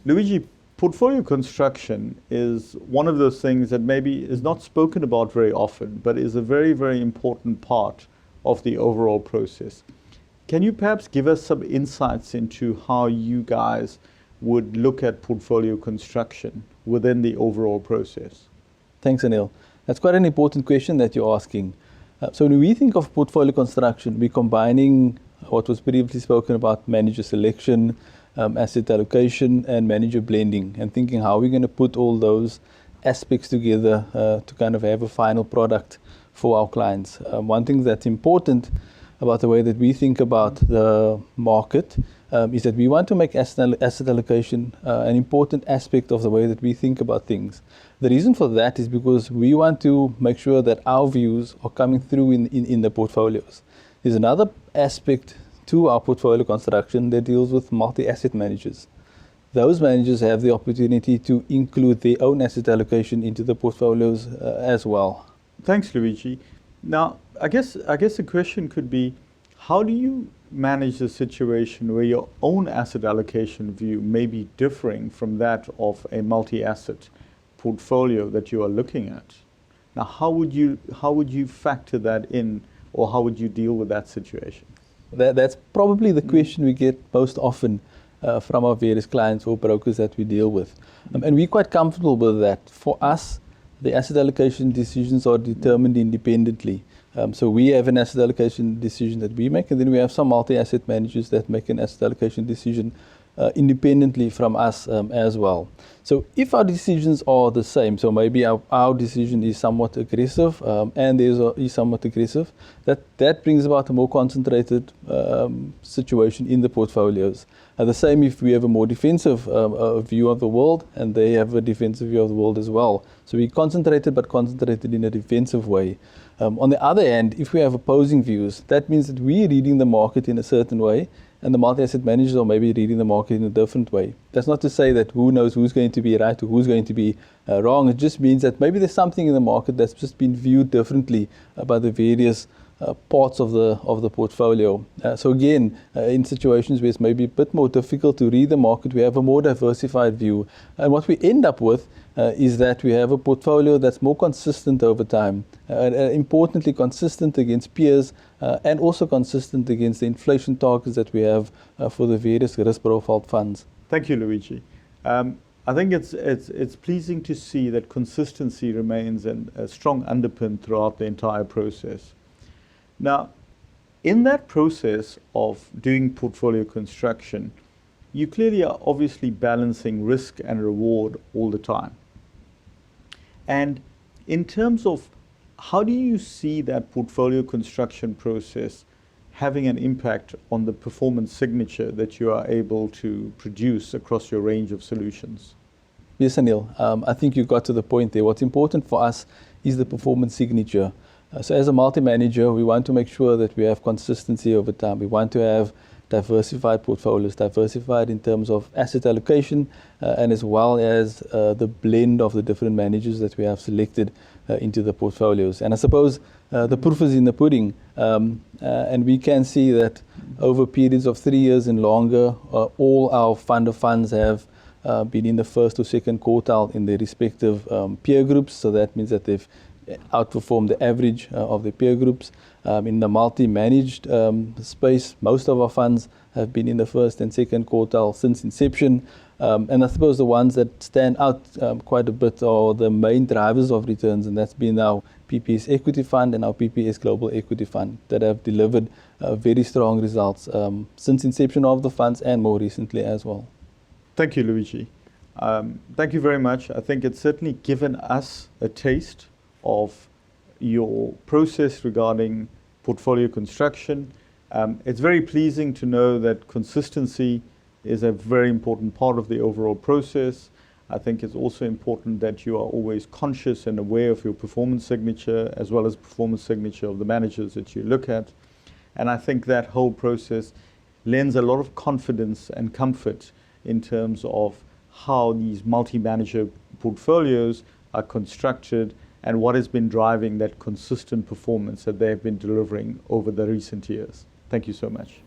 Luigi, portfolio construction is one of those things that maybe is not spoken about very often, but is a very, very important part of the overall process. Can you perhaps give us some insights into how you guys would look at portfolio construction within the overall process? Thanks, Anil. That's quite an important question that you're asking. So when we think of portfolio construction, we're combining what was previously spoken about, manager selection, asset allocation, and manager blending, and thinking how we're going to put all those aspects together to kind of have a final product for our clients. One thing that's important about the way that we think about the market is that we want to make asset allocation an important aspect of the way that we think about things. The reason for that is because we want to make sure that our views are coming through in the portfolios. There's another aspect to our portfolio construction that deals with multi-asset managers. Those managers have the opportunity to include their own asset allocation into the portfolios as well. Thanks, Luigi. Now, I guess the question could be, how do you manage the situation where your own asset allocation view may be differing from that of a multi-asset portfolio that you are looking at? Now, how would you factor that in, or how would you deal with that situation? That's probably the question we get most often from our various clients or brokers that we deal with. And we're quite comfortable with that. For us, the asset allocation decisions are determined independently. So we have an asset allocation decision that we make, and then we have some multi-asset managers that make an asset allocation decision independently from us as well. So if our decisions are the same, so maybe our decision is somewhat aggressive and theirs is somewhat aggressive, that brings about a more concentrated situation in the portfolios. The same if we have a more defensive view of the world and they have a defensive view of the world as well. So we concentrated, but concentrated in a defensive way. On the other hand, if we have opposing views, that means that we're reading the market in a certain way, and the multi-asset managers are maybe reading the market in a different way. That's not to say that who knows who's going to be right or who's going to be wrong. It just means that maybe there's something in the market that's just been viewed differently by the various parts of the portfolio. So again, in situations where it's maybe a bit more difficult to read the market, we have a more diversified view. And what we end up with is that we have a portfolio that's more consistent over time, importantly consistent against peers, and also consistent against the inflation targets that we have for the various risk profile funds. Thank you, Luigi. I think it's pleasing to see that consistency remains a strong underpin throughout the entire process. Now, in that process of doing portfolio construction, you clearly are obviously balancing risk and reward all the time. And in terms of how do you see that portfolio construction process having an impact on the performance signature that you are able to produce across your range of solutions? Yes, Anil. I think you got to the point there. What's important for us is the performance signature. So as a multi-manager, we want to make sure that we have consistency over time. We want to have diversified portfolios, diversified in terms of asset allocation, and as well as the blend of the different managers that we have selected into the portfolios. And I suppose the proof is in the pudding, and we can see that over periods of 3 years and longer, all our fund of funds have been in the first or second quartile in their respective peer groups. So that means that they've outperformed the average of the peer groups. In the multi-managed space, most of our funds have been in the first and second quartile since inception. And I suppose the ones that stand out quite a bit are the main drivers of returns, and that's been our PPS Equity Fund and our PPS Global Equity Fund that have delivered very strong results since inception of the funds and more recently as well. Thank you, Luigi. Thank you very much. I think it's certainly given us a taste of your process regarding portfolio construction. It's very pleasing to know that consistency is a very important part of the overall process. I think it's also important that you are always conscious and aware of your performance signature as well as performance signature of the managers that you look at. And I think that whole process lends a lot of confidence and comfort in terms of how these multi-manager portfolios are constructed and what has been driving that consistent performance that they have been delivering over the recent years. Thank you so much.